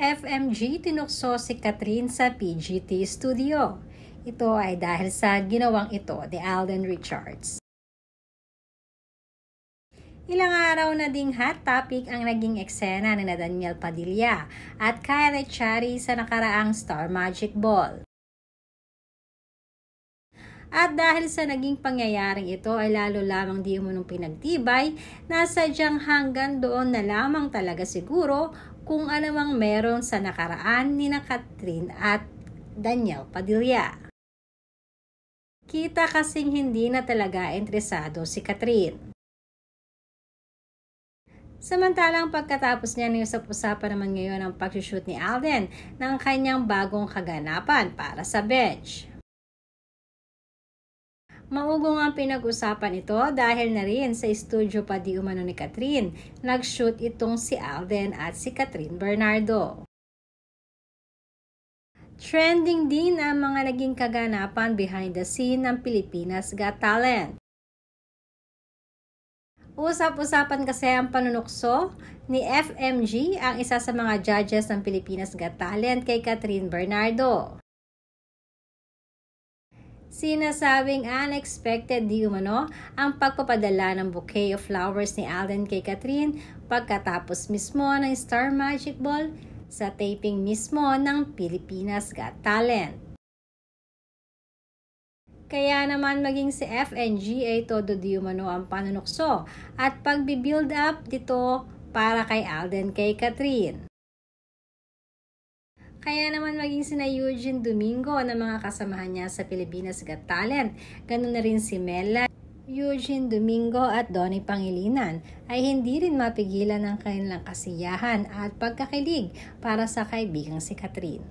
FMG tinukso si Catherine sa PGT Studio. Ito ay dahil sa ginawang ito ni Alden Richards. Ilang araw na ding hot topic ang naging eksena ni Daniel Padilla at Kyle Echari sa nakaraang Star Magic Ball. At dahil sa naging pangyayaring ito ay lalo lamang di umunong pinagtibay na sadyang hanggang doon na lamang talaga siguro kung anumang meron sa nakaraan ni Catherine at Daniel Padilla. Kita kasing hindi na talaga interesado si Catherine. Samantalang pagkatapos niya ng usap-usapan naman ngayon ang pag-shoot ni Alden ng kanyang bagong kaganapan para sa Bench. Maugong ang pinag-usapan ito dahil na rin sa studio pa di umano ni Catherine, nag-shoot itong si Alden at si Catherine Bernardo. Trending din ang mga naging kaganapan behind the scene ng Pilipinas Got Talent. Usap-usapan kasi ang panunukso ni FMG, ang isa sa mga judges ng Pilipinas Got Talent kay Catherine Bernardo. Sinasabing unexpected di umano ang pagpapadala ng bouquet of flowers ni Alden kay Catherine pagkatapos mismo ng Star Magic Ball sa taping mismo ng Pilipinas Got Talent. Kaya naman maging si FNG ay todo di umano ang panunukso at pagbi-build up dito para kay Alden kay Catherine. Kaya naman maging sina Eugene Domingo na mga kasamahan niya sa Pilipinas Got Talent, ganun na rin si Mela, Eugene Domingo at Donnie Pangilinan ay hindi rin mapigilan ang kanilang kasiyahan at pagkakilig para sa kaibigang si Catherine.